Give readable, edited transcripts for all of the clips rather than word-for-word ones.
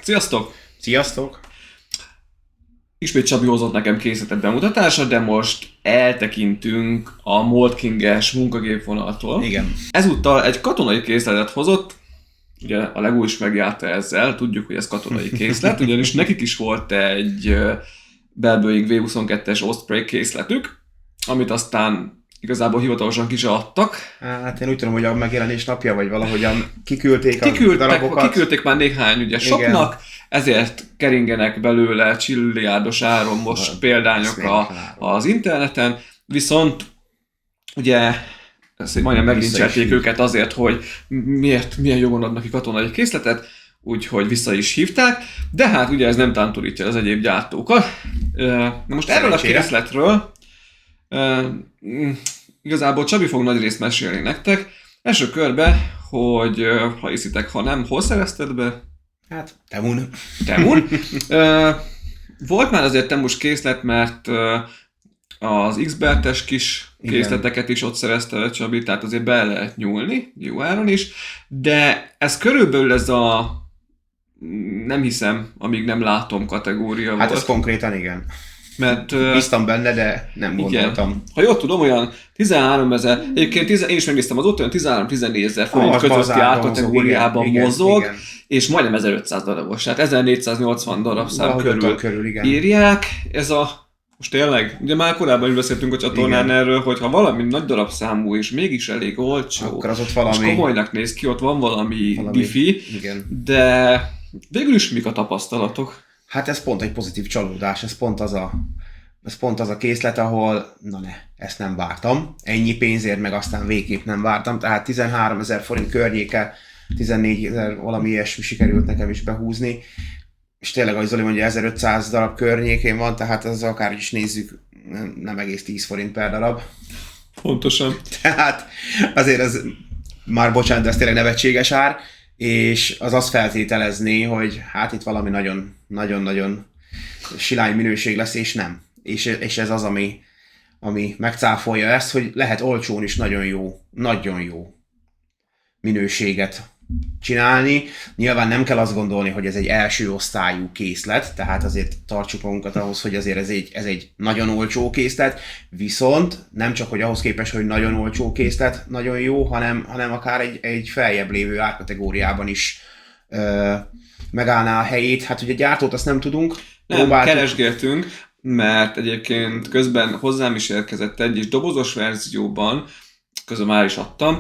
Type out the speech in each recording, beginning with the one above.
Sziasztok! Sziasztok! Ismét Csabi hozott nekem készített bemutatása, de most eltekintünk a Mold King-es munkagépvonaltól. Igen. Ezúttal egy katonai készletet hozott, ugye a Lego is megjárta ezzel, tudjuk, hogy ez katonai készlet, ugyanis nekik is volt egy Bell Boeing V22-es Osprey készletük, amit aztán igazából hivatalosan ki se adtak. Hát én úgy tudom, hogy a megjelenés napja, vagy valahogyan kiküldték a darabokat. Kiküldték már néhány ugye shopnak, ezért keringenek belőle csilliárdos áron most példányok az interneten, viszont ugye ezt majdnem meglincselték őket azért, hogy milyen jogon adnak ki katonai készletet, úgyhogy vissza is hívták, de hát ugye ez nem tántorítja az egyéb gyártókat. Na most erről a készletről igazából Csabi fog nagy részt mesélni nektek. Első körbe, hogy ha hiszitek, ha nem, hol szerezted be? Hát, Temun. Volt már azért Temus készlet, mert az X-Bertes kis készleteket is ott szerezte a Csabi, tehát azért be lehet nyúlni, jó áron is, de ez körülbelül ez a nem hiszem, amíg nem látom kategória hát volt. Hát ez konkrétan igen. Mert, bíztam benne, de nem gondoltam. Ha jól tudom, olyan 13 000, egyébként én is megnéztem az ott, olyan 13-14 000 forint közötti árkategóriában mozog, igen. És majdnem 1500 darabos, tehát 1480 darabszám körül írják. Ez a, most tényleg, ugye már korábban is beszéltünk a csatornán erről, hogy ha valami nagy darabszámú és mégis elég olcsó, akkor az ott valami... és komolynak néz ki, ott van valami diffi, de végül is mik a tapasztalatok? Hát ez pont egy pozitív csalódás, ez pont az a készlet, ahol, ezt nem vártam. Ennyi pénzért meg aztán végképp nem vártam, tehát 13 000 forint környéke, 14 000 valami ilyesmi sikerült nekem is behúzni. És tényleg, ahogy Zoli mondja, 1500 darab környékén van, tehát az akár is nézzük, nem egész 10 forint per darab. Pontosan. Tehát azért ez, már bocsánat, de ez tényleg nevetséges ár, és az azt feltételezné, hogy hát itt valami nagyon-nagyon silány minőség lesz, és nem. És ez az, ami megcáfolja ezt, hogy lehet olcsón is nagyon jó minőséget csinálni. Nyilván nem kell azt gondolni, hogy ez egy első osztályú készlet, tehát azért tartsuk magunkat ahhoz, hogy azért ez egy nagyon olcsó készlet, viszont nem csak, hogy ahhoz képest, hogy nagyon olcsó készlet, nagyon jó, hanem akár egy feljebb lévő árkategóriában is megállná a helyét. Hát ugye gyártót azt nem tudunk. Keresgéltünk, mert egyébként közben hozzám is érkezett egy is dobozos verzióban, közben már is adtam,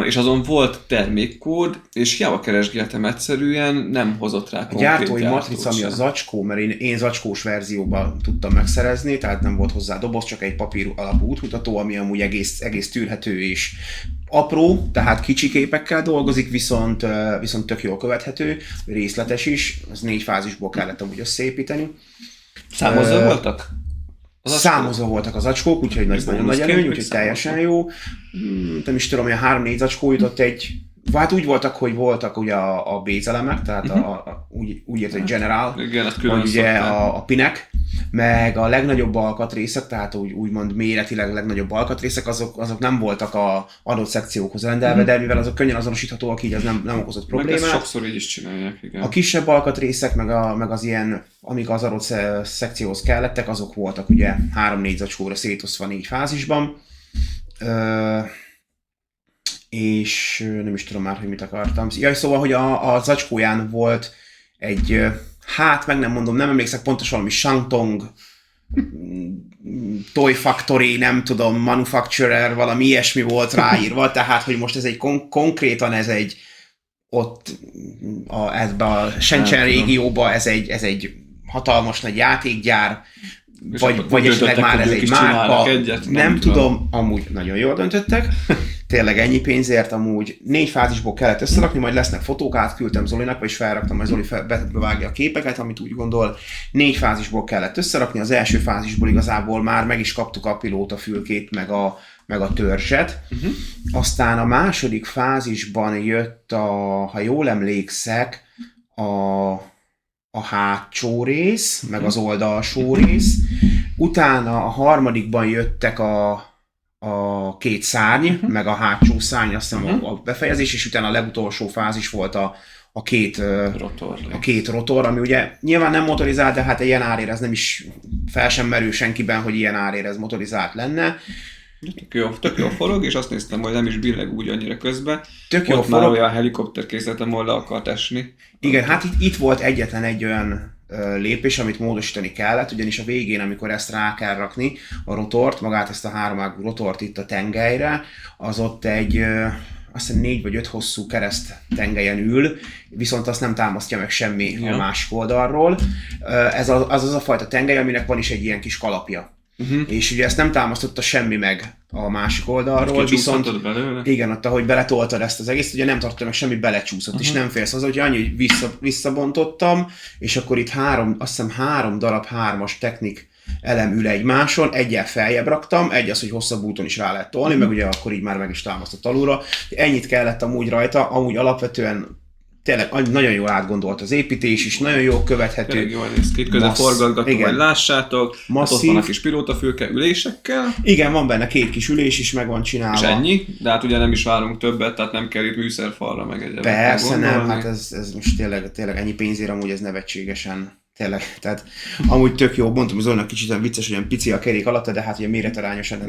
és azon volt termékkód, és hiába keresgéltem egyszerűen, nem hozott rá konkrét gyártói matrica, ami a zacskó, mert én zacskós verzióban tudtam megszerezni, tehát nem volt hozzá doboz, csak egy papír alapú útmutató, ami amúgy egész tűrhető és apró, tehát kicsi képekkel dolgozik, viszont tök jól követhető, részletes is, az 4 fázisból kellett amúgy összeépíteni. Számozva voltak? Számozva voltak az zacskók, úgyhogy ez nagyon nagy előny, úgyhogy teljesen jó. Nem is tudom, hogy 3-4 zacskó jutott egy... Hát úgy voltak, hogy voltak ugye a bézelemek, tehát úgy írt, hogy General, vagy ugye a pinek, meg a legnagyobb alkatrészek, tehát úgymond méretileg legnagyobb alkatrészek, azok nem voltak a adott szekciókhoz rendelve, de mivel azok könnyen azonosíthatóak, így az nem okozott problémát. Meg ezt sokszor így is csinálják, igen. A kisebb alkatrészek, meg az ilyen, amik az adott szekcióhoz kellettek, azok voltak ugye 3-4 zacskóra szétosztva 4 fázisban. És nem is tudom már, hogy mit akartam. Szóval, hogy a zacskóján volt egy, hát meg nem mondom, nem emlékszek pontosan, valami Shangtong Toy Factory, nem tudom, Manufacturer, valami ilyesmi volt ráírva, tehát, hogy most ez egy konkrétan ez egy ott ebbe a Shenzhen régióba ez egy hatalmas nagy játékgyár, vagy esetleg már ez egy márka, nem tudom, amúgy nagyon jól döntöttek. Tényleg ennyi pénzért amúgy 4 fázisból kellett összerakni, majd lesznek fotók, átküldtem Zolinak, vagyis felraktam, majd Zoli bevágja a képeket, amit úgy gondol. 4 fázisból kellett összerakni, az első fázisból igazából már meg is kaptuk a pilótafülkét, meg a törzset. Aztán a második fázisban jött ha jól emlékszek, a hátsó rész, meg az oldalsó rész. Utána a harmadikban jöttek a 2 szárny, meg a hátsó szárny, azt hiszem a befejezés, és utána a legutolsó fázis volt a a két rotor, ami ugye nyilván nem motorizált, de hát ilyen árérez nem is fel sem merül senkiben, hogy ilyen árérez motorizált lenne. Tök jó forog, és azt néztem, hogy nem is billeg úgy annyira közben. Tök jó ott forog. Már olyan helikopterkészletem, ahol le akart esni. Igen, hát itt volt egyetlen egy olyan lépés, amit módosítani kellett, ugyanis a végén, amikor ezt rá kell rakni, a rotort, magát ezt a háromágú rotort itt a tengelyre, az ott egy azt hiszem 4 vagy 5 hosszú kereszt tengelyen ül, viszont azt nem támasztja meg semmi a másik oldalról. Ez az a fajta tengely, aminek van is egy ilyen kis kalapja. És ugye ezt nem támasztotta semmi meg a másik oldalról, viszont igen, ott ahogy beletoltad ezt az egész, ugye nem tartotta meg semmi, belecsúszott, és nem félsz hozzá, úgyhogy annyi, hogy visszabontottam, és akkor itt azt hiszem 3 darab 3-as technik elem ül egymáson, egyel feljebb raktam, egy az, hogy hosszabb úton is rá lehet tolni, meg ugye akkor így már meg is támasztott alulra. Ennyit kellett amúgy rajta, amúgy alapvetően tényleg nagyon jól átgondolt az építés is, nagyon jól követhető. Tényleg jól néz ki, közben forgatgatom, hogy lássátok. Masszív. Ott vannak kis pilótafülke ülésekkel. Igen, van benne 2 kis ülés is, meg van csinálva. És ennyi, de hát ugye nem is várunk többet, tehát nem kell itt műszerfalra meg egyébként. Persze nem, hát ez most tényleg ennyi pénzért amúgy ez nevetségesen. Tényleg, tehát amúgy tök jó, mondtam, hogy Zolinak kicsit olyan vicces, hogy olyan pici a kerék alatt, de hát ugye méretarányosan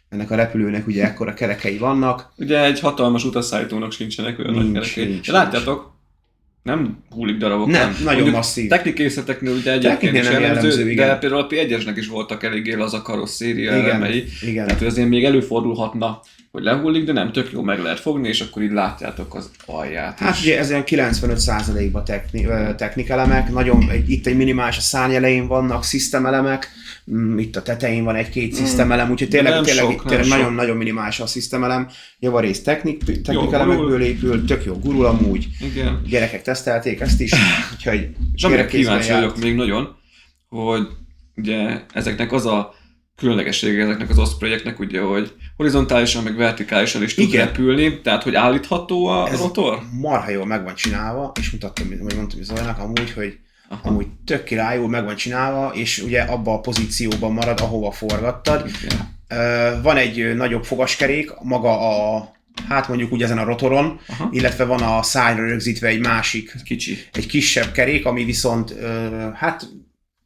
ennek a repülőnek ugye ekkora kerekei vannak. Ugye egy hatalmas utasszállítónak sincsenek olyan nagy kerekei. Látjátok, nem hullik darabok. Nem, nagyon masszív. Technikészeteknél ugye egyébként is jellemző, de például a P1-esnek is voltak eléggé laza karosszéria elemei. Igen. Tehát azért még előfordulhatna, hogy lehullik, de nem, tök jó meg lehet fogni, és akkor így látjátok az alját is. Hát ugye ez olyan 95%-ban technikelemek, itt egy minimális a szárny elején vannak szisztemelemek, itt a tetején van 1-2 szisztemelem, úgyhogy tényleg nagyon-nagyon minimális a szisztemelem. Javarész technikelemekből épül, tök jó gurul amúgy. Igen. Gyerekek tesztelték ezt is, úgyhogy és amire kíváncsi vagyok még nagyon, hogy ugye ezeknek az a különlegessége ezeknek az OSZ projektnek, ugye, hogy horizontálisan, meg vertikálisan is tud repülni, tehát hogy állítható a rotor? Marha jól meg van csinálva, és mondtam Zolinak amúgy, hogy amúgy tök királyul meg van csinálva, és ugye abba a pozícióban marad, ahova forgattad. Van egy nagyobb fogaskerék, maga hát mondjuk úgy ezen a rotoron, illetve van a szárnyra rögzítve egy másik, egy kisebb kerék, ami viszont hát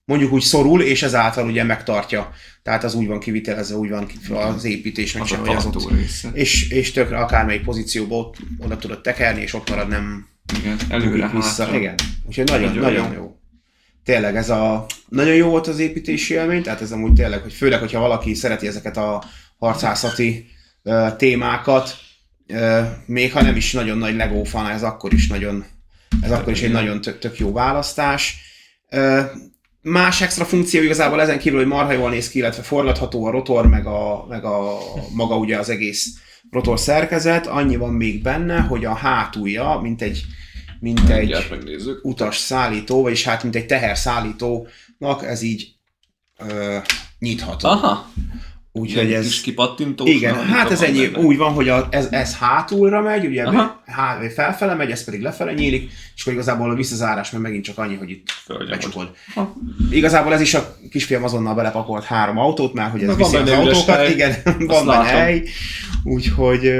mondjuk úgy szorul, és ezáltal ugye megtartja. Tehát az úgy van kivitelezve, úgy van az építés, meg sem, hogy az ott. És tökre akármelyik pozícióba oda tudod tekerni, és ott marad, nem előre vissza. Igen. Úgyhogy nagyon jó. Tényleg nagyon jó volt az építési élmény, tehát ez amúgy tényleg, hogy főleg, hogyha valaki szereti ezeket a harcászati témákat, még ha nem is nagyon nagy Lego fan, ez akkor is egy nagyon tök jó választás. Más extra funkció igazából ezen kívül, hogy marha jól néz ki, illetve forgatható a rotor, meg a maga ugye az egész rotor szerkezet. Annyi van még benne, hogy a hátulja, mint egy utas szállító, vagyis hát mint egy teherszállítónak ez így nyitható. Aha. Úgyhogy ez kis kipattintós. Igen, hát ez ennyi, úgy van, hogy ez hátulra megy, ugye felfele megy, ez pedig lefele nyílik, és akkor igazából a visszazárás meg megint csak annyi, hogy itt becsukod. Igazából ez is a kisfiam azonnal belepakolt 3 autót, mert hogy ez viszi az autókat, igen, van benne hely, úgyhogy...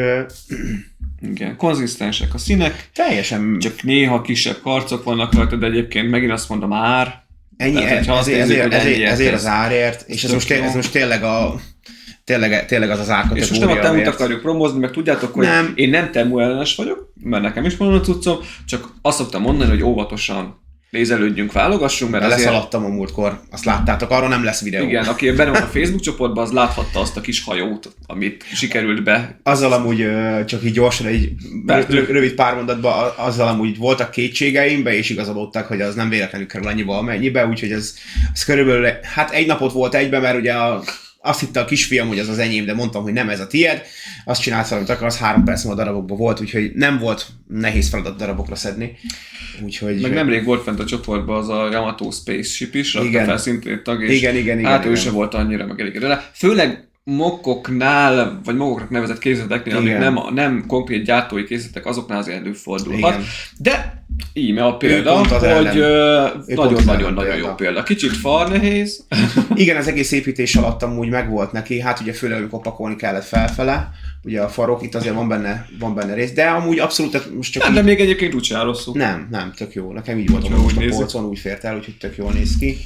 Igen, konzisztensek a színek. Teljesen. Csak néha kisebb karcok vannak rajta, de egyébként megint azt mondom, ár. Ennyi, ezért az árért, és ez most tényleg az árkategória. És most nem a Temut akarjuk promózni, meg tudjátok, hogy én nem Temu ellenes vagyok, mert nekem is van a cuccom, csak azt szoktam mondani, hogy óvatosan lézelődjünk, válogassunk, mert azért... Leszaladtam a múltkor, azt láttátok, arról nem lesz videó. Igen, aki benne van a Facebook csoportban, az láthatta azt a kis hajót, amit sikerült be. Azzal amúgy csak így gyorsan, egy rövid pár mondatban, azzal amúgy voltak kétségeimbe, és igazolódtak, hogy az nem véletlenül kerül annyiba, amennyibe, úgyhogy ez körülbelül, hát egy napot volt egybe, mert ugye azt hitte a kisfiam, hogy az az enyém, de mondtam, hogy nem, ez a tied. Azt csinálsz, amit akarsz, 3 perc múlva darabokban volt, úgyhogy nem volt nehéz feladat darabokra szedni. Úgyhogy... Meg nemrég volt fent a csoportban az a Yamato Spaceship is, rakta fel szintén tag, és igen, hát ő se volt annyira megelégedve. Főleg mockoknál, vagy mockoknak nevezett készleteknél, amik nem konkrét gyártói készletek, azoknál azért előfordulhat. Igen. De íme a példa, hogy nagyon-nagyon jó példa. Kicsit farnehéz. Igen, az egész építés alatt amúgy megvolt neki, hát ugye főleg amikor pakolni kellett felfele, ugye a farok, itt azért van benne rész, de amúgy abszolút most csak nem, de még egyébként úgy sem rosszul. Nem, tök jó. Nekem így volt most a polcon, úgy fért el, úgyhogy tök jól néz ki.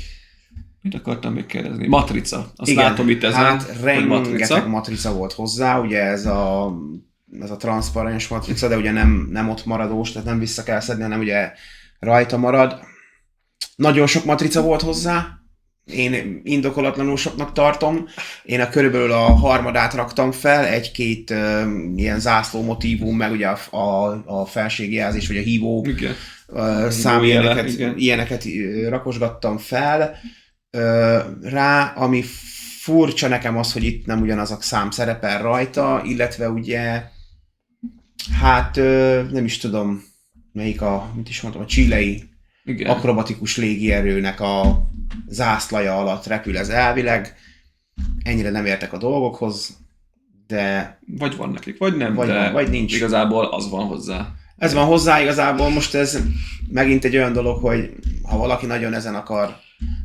Mit akartam még kérdezni? Matrica. Azt igen, látom itt ezen, hát rengeteg matrica volt hozzá, ugye ez a transzparens matrica, de ugye nem ott maradós, tehát nem vissza kell szedni, hanem ugye rajta marad. Nagyon sok matrica volt hozzá, én indokolatlanul soknak tartom. Én körülbelül a harmadát raktam fel, egy-két ilyen zászló motívum, meg ugye a felségjelzés, vagy a hívó szám ilyeneket rakosgattam fel rá, ami furcsa nekem az, hogy itt nem ugyanaz a szám szerepel rajta, illetve ugye hát nem is tudom melyik mit is mondtam, a chilei akrobatikus légierőnek a zászlaja alatt repül ez elvileg. Ennyire nem értek a dolgokhoz, de... Vagy van nekik, vagy nem, vagy nincs. Igazából az van hozzá. Ez van hozzá igazából, most ez megint egy olyan dolog, hogy ha valaki nagyon ezen akar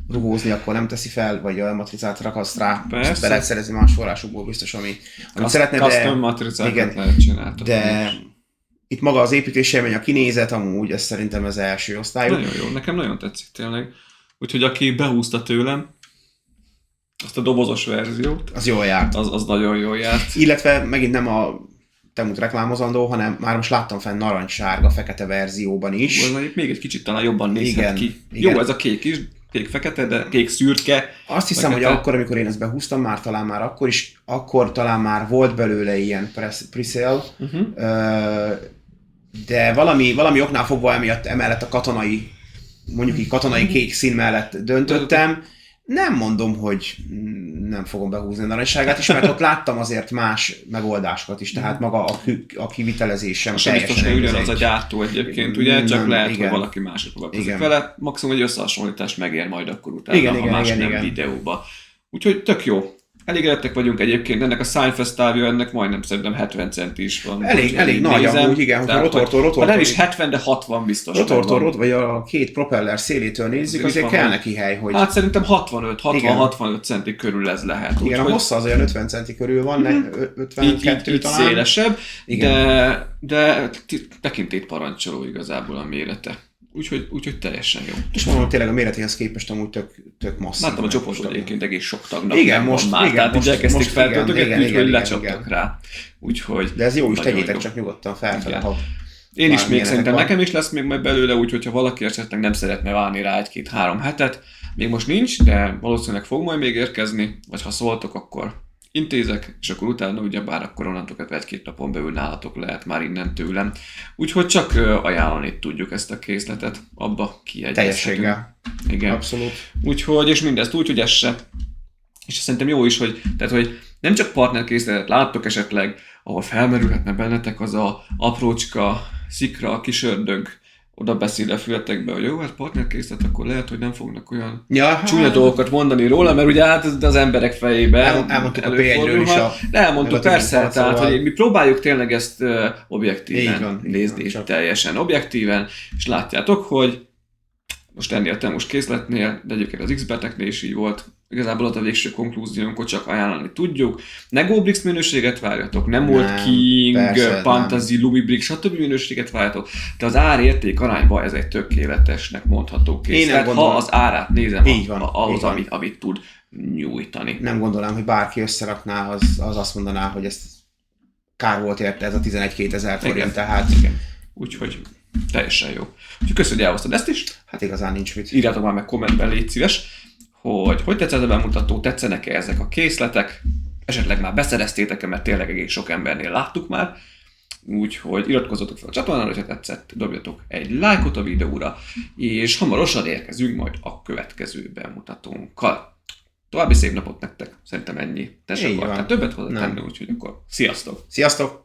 rugózni, akkor nem teszi fel, vagy olyan matricát rakaszt rá, be lehet szerezni más forrásokból biztos, amit szeretne, de... Custom matricákat lehet csinálni. De itt maga az építésélmény, a kinézet amúgy, ez szerintem az első osztályú. Nagyon jó, nekem nagyon tetszik tényleg. Úgyhogy aki behúzta tőlem azt a dobozos verziót, az jól járt. Az nagyon jól járt. Illetve megint nem a Temut reklámozandó, hanem már most láttam fenn narancssárga, fekete verzióban is. Még egy kicsit talán jobban nézhet ki. Igen. Jó, ez a kék is, kék-fekete, de kék-szürke. Azt hiszem, fekete. Hogy akkor, amikor én ezt behúztam, már akkor talán már volt belőle ilyen pre-sale, de valami oknál fogva emellett a katonai, mondjuk így katonai kék szín mellett döntöttem. Nem mondom, hogy nem fogom behúzni a narancssárgát is, mert ott láttam azért más megoldásokat is, tehát maga a kivitelezés sem teljesen biztos, hogy ugyanaz a gyártó egyébként, ugye? Csak lehet, igen. Hogy valaki másik foglalkozik vele. Maximum egy összehasonlítás megér majd akkor utána, ha más nem videóba. Úgyhogy tök jó. Elégedettek vagyunk egyébként, ennek a Seinfeld távja, ennek majdnem szerintem 70 centi is van. Elég nagy amúgy, igen, hogyha rotortól. Nem is 70, de 60 biztos. Rotortól, vagy a két propeller szélétől nézzük, azért kell neki hely, hogy... Hát szerintem 60-65 centi körül ez lehet. Igen, a hossza az olyan 50 centi körül van, 52 talán. Így szélesebb, de tekintét parancsoló igazából a mérete. Úgyhogy teljesen jó. És mondom, tényleg a méretéhez képest amúgy tök masszív. Láttam a csoportban egyébként egész sok tagnak. Igen, most már. Tehát így elkezdték feltöltögetni, úgyhogy lecsaptak rá. Úgyhogy de ez jó is, tegyétek csak nyugodtan felfele, ha én is még szerintem nekem is lesz még majd belőle, úgyhogy ha valaki esetleg nem szeretne várni rá 1-2-3 hetet, még most nincs, de valószínűleg fog majd még érkezni, vagy ha szóltok, akkor intézek, és akkor utána ugyebár akkor onnantól 1-2 napon belül nálatok lehet már innen tőlem. Úgyhogy csak ajánlani tudjuk ezt a készletet, abba kiegyezhetünk. Teljességgel. Igen. Abszolút. Úgyhogy, és mindezt úgy, hogy ez se. És szerintem jó is, hogy nem csak partnerkészletet láttok esetleg, ahol felmerülhetne bennetek az a aprócska, szikra, kis ördög, oda beszél a fületekbe, hogy jó, hát partnerkészlet, akkor lehet, hogy nem fognak olyan csúnya dolgokat mondani róla, mert ugye hát az emberek fejében elmondtuk a P1-ről is elmondtuk, persze, tehát hogy mi próbáljuk tényleg ezt objektíven nézni, teljesen objektíven, és látjátok, hogy most ennél a Temus készletnél, de egyébként az X-Beteknél is így volt, igazából ott a végső konklúziónk, hogy csak ajánlani tudjuk. Ne Goblix minőséget várjatok, nem Old King, Fantasy, Lumibrix, stb. Minőséget várjatok, de az ár-érték arányban ez egy tökéletesnek mondható készlet, ha az árát nézem ahhoz, amit tud nyújtani. Nem gondolom, hogy bárki összerakná, az azt mondaná, hogy ez kár volt érte ez a 11-2 ezer forint, tehát... Igen. Úgyhogy teljesen jó. Úgyhogy köszönöm, hogy elhoztad ezt is. Hát igazán nincs mit. Írjátok már meg kommentben, légy szíves, hogy tetszett a bemutató, tetszenek-e ezek a készletek, esetleg már beszereztétek-e, mert tényleg egész sok embernél láttuk már, úgyhogy iratkozzatok fel a csatornára, hogyha tetszett, dobjatok egy lájkot a videóra, és hamarosan érkezünk majd a következő bemutatónkkal. További szép napot nektek, szerintem ennyi. Te sem akartál többet hozzátenni, úgyhogy akkor sziasztok! Sziasztok!